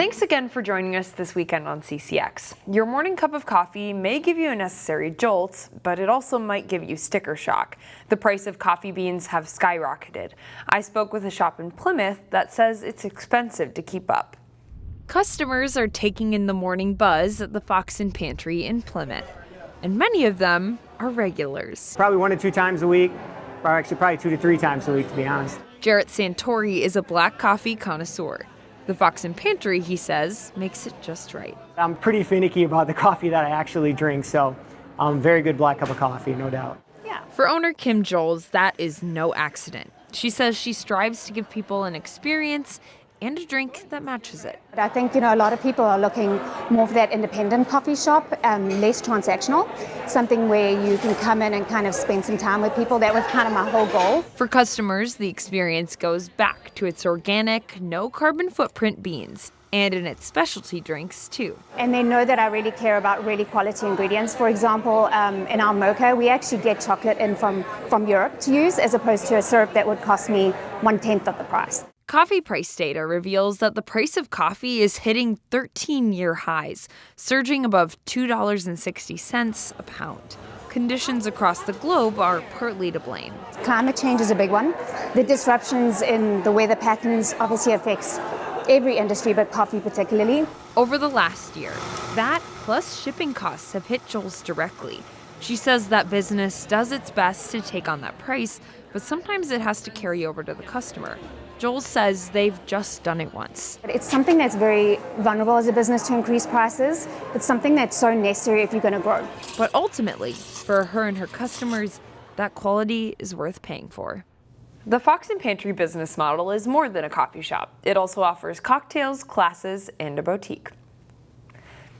Thanks again for joining us this weekend on CCX. Your morning cup of coffee may give you a necessary jolt, but it also might give you sticker shock. The price of coffee beans have skyrocketed. I spoke with a shop in Plymouth that says it's expensive to keep up. Customers are taking in the morning buzz at the Fox and Pantry in Plymouth, and many of them are regulars. Probably 1 to 2 times a week, or actually probably 2 to 3 times a week, to be honest. Jarrett Santori is a black coffee connoisseur. The Fox and Pantry, he says, makes it just right. I'm pretty finicky about the coffee that I actually drink, so very good black cup of coffee, no doubt. Yeah. For owner Kim Joels, that is no accident. She says she strives to give people an experience and a drink that matches it. I think, a lot of people are looking more for that independent coffee shop, less transactional, something where you can come in and kind of spend some time with people. That was kind of my whole goal. For customers, the experience goes back to its organic, no carbon footprint beans, and in its specialty drinks, too. And they know that I really care about really quality ingredients. For example, in our mocha, we actually get chocolate in from Europe to use, as opposed to a syrup that would cost me 1/10 of the price. Coffee price data reveals that the price of coffee is hitting 13-year highs, surging above $2.60 a pound. Conditions across the globe are partly to blame. Climate change is a big one. The disruptions in the weather patterns obviously affects every industry, but coffee particularly. Over the last year, that plus shipping costs have hit Joels directly. She says that business does its best to take on that price, but sometimes it has to carry over to the customer. Joel says they've just done it once. It's something that's very vulnerable as a business to increase prices. It's something that's so necessary if you're going to grow. But ultimately, for her and her customers, that quality is worth paying for. The Fox and Pantry business model is more than a coffee shop. It also offers cocktails, classes, and a boutique.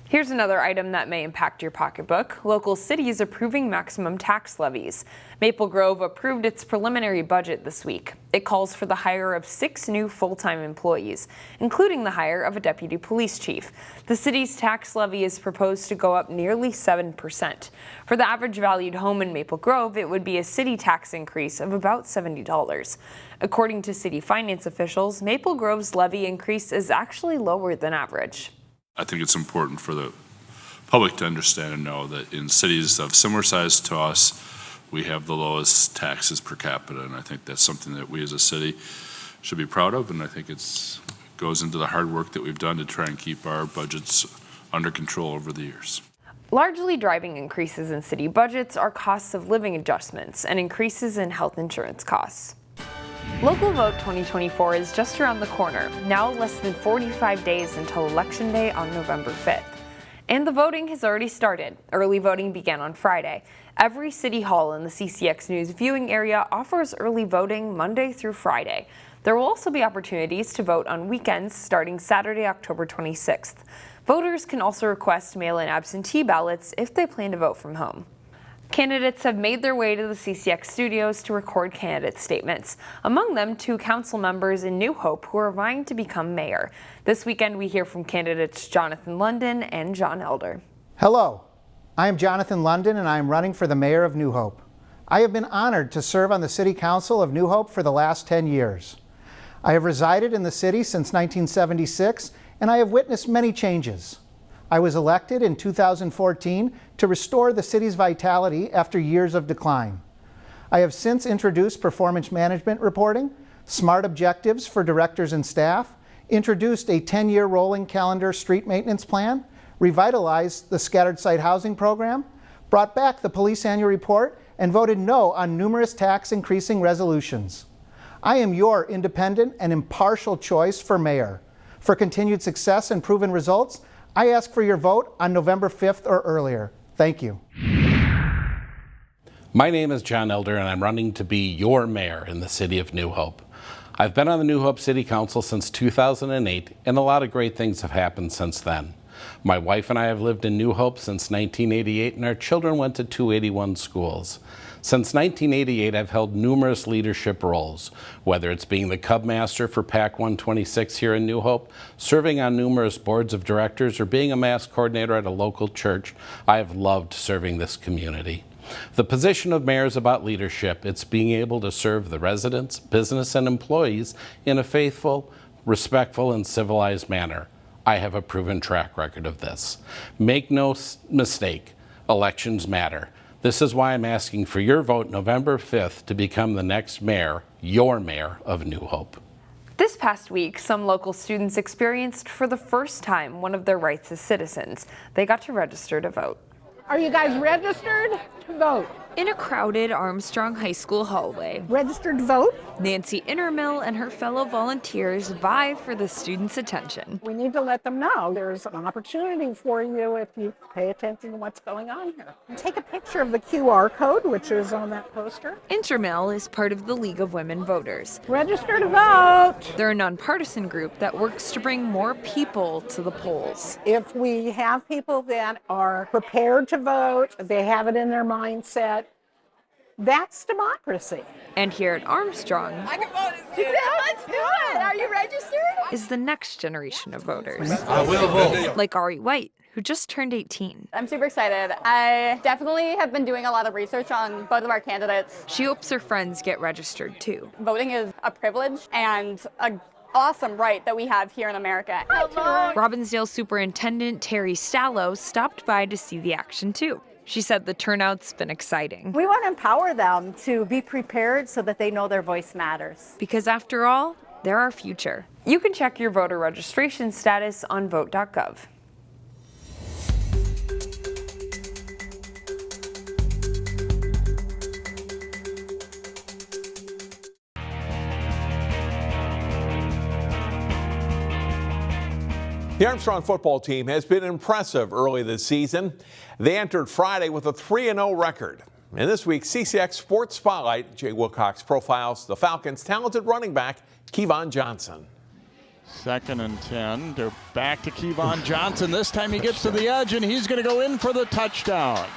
Here's another item that may impact your pocketbook. Local cities approving maximum tax levies. Maple Grove approved its preliminary budget this week. It calls for the hire of 6 new full-time employees, including the hire of a deputy police chief. The city's tax levy is proposed to go up nearly 7%. For the average valued home in Maple Grove, it would be a city tax increase of about $70. According to city finance officials, Maple Grove's levy increase is actually lower than average. I think it's important for the public to understand and know that in cities of similar size to us, we have the lowest taxes per capita, and I think that's something that we as a city should be proud of, and I think it goes into the hard work that we've done to try and keep our budgets under control over the years. Largely driving increases in city budgets are costs of living adjustments and increases in health insurance costs. Local Vote 2024 is just around the corner, now less than 45 days until Election Day on November 5th. And the voting has already started. Early voting began on Friday. Every city hall in the CCX News viewing area offers early voting Monday through Friday. There will also be opportunities to vote on weekends starting Saturday, October 26th. Voters can also request mail-in absentee ballots if they plan to vote from home. Candidates have made their way to the CCX studios to record candidate statements. Among them, 2 council members in New Hope who are vying to become mayor. This weekend, we hear from candidates Jonathan London and John Elder. Hello, I am Jonathan London and I am running for the mayor of New Hope. I have been honored to serve on the City Council of New Hope for the last 10 years. I have resided in the city since 1976 and I have witnessed many changes. I was elected in 2014 to restore the city's vitality after years of decline. I have since introduced performance management reporting, smart objectives for directors and staff, introduced a 10-year rolling calendar street maintenance plan, revitalized the scattered site housing program, brought back the police annual report, and voted no on numerous tax increasing resolutions. I am your independent and impartial choice for mayor. For continued success and proven results, I ask for your vote on November 5th or earlier. Thank you. My name is John Elder and I'm running to be your mayor in the city of New Hope. I've been on the New Hope City Council since 2008 and a lot of great things have happened since then. My wife and I have lived in New Hope since 1988 and our children went to 281 schools. Since 1988, I've held numerous leadership roles, whether it's being the Cub Master for PAC 126 here in New Hope, serving on numerous boards of directors, or being a mass coordinator at a local church. I have loved serving this community. The position of mayor is about leadership. It's being able to serve the residents, business, and employees in a faithful, respectful, and civilized manner. I have a proven track record of this. Make no mistake, elections matter. This is why I'm asking for your vote November 5th to become the next mayor, your mayor of New Hope. This past week, some local students experienced for the first time one of their rights as citizens. They got to register to vote. Are you guys registered to vote? In a crowded Armstrong High School hallway, Registered to vote? Nancy Innermill and her fellow volunteers vie for the students' attention. We need to let them know there's an opportunity for you if you pay attention to what's going on here. Take a picture of the QR code, which is on that poster. Innermill is part of the League of Women Voters. Register to vote. They're a nonpartisan group that works to bring more people to the polls. If we have people that are prepared to vote, they have it in their mindset, that's democracy. And here at Armstrong, I can vote. Let's do it. Are you registered? is the next generation of voters. I will vote. Like Ari White, who just turned 18. I'm super excited. I definitely have been doing a lot of research on both of our candidates. She hopes her friends get registered too. Voting is a privilege and an awesome right that we have here in America. Hello. Robbinsdale Superintendent Terry Stallo stopped by to see the action too. She said the turnout's been exciting. We want to empower them to be prepared so that they know their voice matters. Because after all, they're our future. You can check your voter registration status on vote.gov. The Armstrong football team has been impressive early this season. They entered Friday with a 3-0 record. In this week's CCX Sports Spotlight, Jay Wilcox profiles the Falcons' talented running back, Kevon Johnson. 2nd and 10. They're back to Kevon Johnson. This time he gets to the edge, and he's going to go in for the touchdown.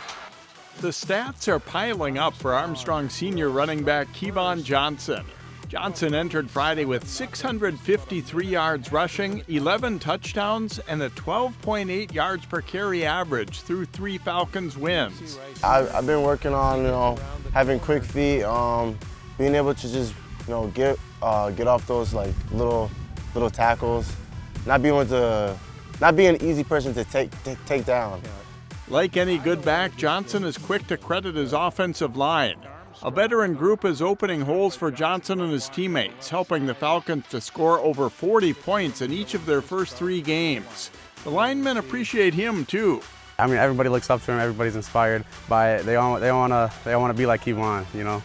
The stats are piling up for Armstrong senior running back Kevon Johnson. Johnson entered Friday with 653 yards rushing, 11 touchdowns, and a 12.8 yards per carry average through 3 Falcons wins. I've been working on, having quick feet, being able to just, get off those like little tackles, not being an easy person to take down. Like any good back, Johnson is quick to credit his offensive line. A veteran group is opening holes for Johnson and his teammates, helping the Falcons to score over 40 points in each of their first 3 games. The linemen appreciate him too. I mean, everybody looks up to him. Everybody's inspired by it. They want to be like Kevon,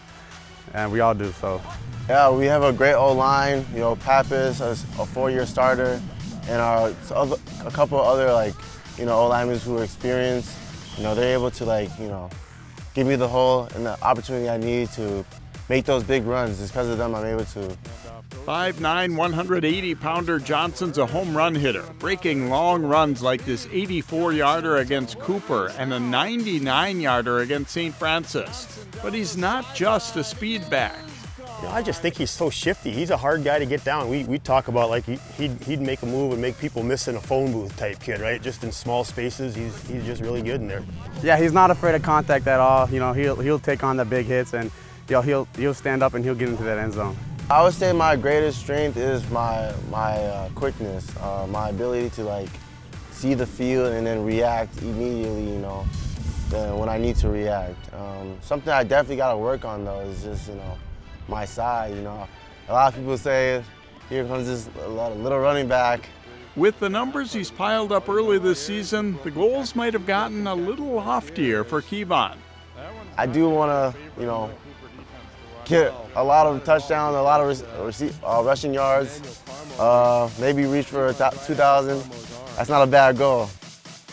and we all do. So. Yeah, we have a great O-line. Pappas, a 4-year starter, and a couple other O-linemen who are experienced. They're able to give me the hole and the opportunity I need to make those big runs. It's because of them I'm able to. 5'9", 180-pounder Johnson's a home run hitter, breaking long runs like this 84-yarder against Cooper and a 99-yarder against St. Francis. But he's not just a speed back. I just think he's so shifty. He's a hard guy to get down. We talk about he'd make a move and make people miss in a phone booth type kid, right? Just in small spaces, he's just really good in there. Yeah, he's not afraid of contact at all. He'll take on the big hits and he'll stand up and he'll get into that end zone. I would say my greatest strength is my quickness, my ability to see the field and then react immediately, when I need to react. Something I definitely got to work on though is just my side. A lot of people say, here comes this little running back. With the numbers he's piled up early this season, the goals might have gotten a little loftier for Kevon. I do want to, get a lot of touchdowns, a lot of rushing yards, maybe reach for 2,000. That's not a bad goal.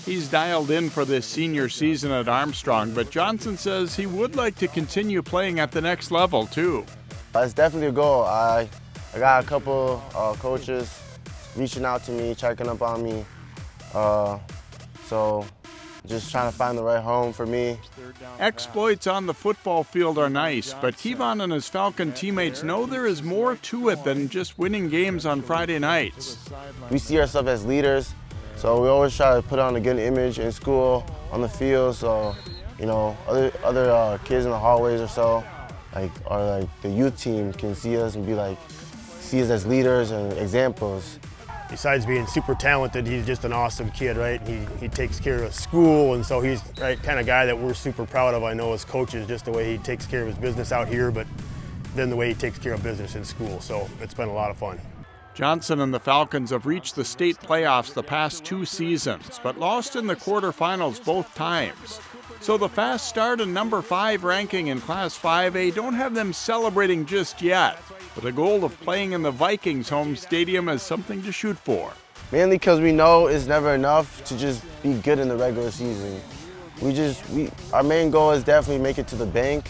He's dialed in for this senior season at Armstrong, but Johnson says he would like to continue playing at the next level too. It's definitely a goal. I got a couple coaches reaching out to me, checking up on me. So just trying to find the right home for me. Exploits on the football field are nice, but Kevon and his Falcon teammates know there is more to it than just winning games on Friday nights. We see ourselves as leaders, so we always try to put on a good image in school, on the field, so other kids in the hallways or so, or the youth team can see us and see us as leaders and examples. besides being super talented, he's just an awesome kid, right? He takes care of school, and so he's right kind of guy that we're super proud of. I know as coaches, just the way he takes care of his business out here, but then the way he takes care of business in school. So it's been a lot of fun. Johnson and the Falcons have reached the state playoffs the past 2 seasons, but lost in the quarterfinals both times. So the fast start and number 5 ranking in Class 5A don't have them celebrating just yet, but the goal of playing in the Vikings' home stadium is something to shoot for. Mainly because we know it's never enough to just be good in the regular season. Our main goal is definitely make it to the bank.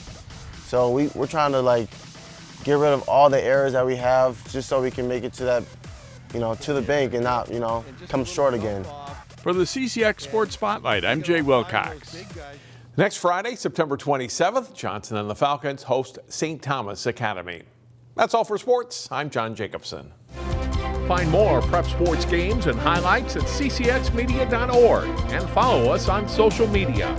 So we're trying to like get rid of all the errors that we have just so we can make it to that, to the bank and not, come short again. For the CCX Sports Spotlight, I'm Jay Wilcox. Next Friday, September 27th, Johnson and the Falcons host St. Thomas Academy. That's all for sports. I'm John Jacobson. Find more prep sports games and highlights at ccxmedia.org and follow us on social media.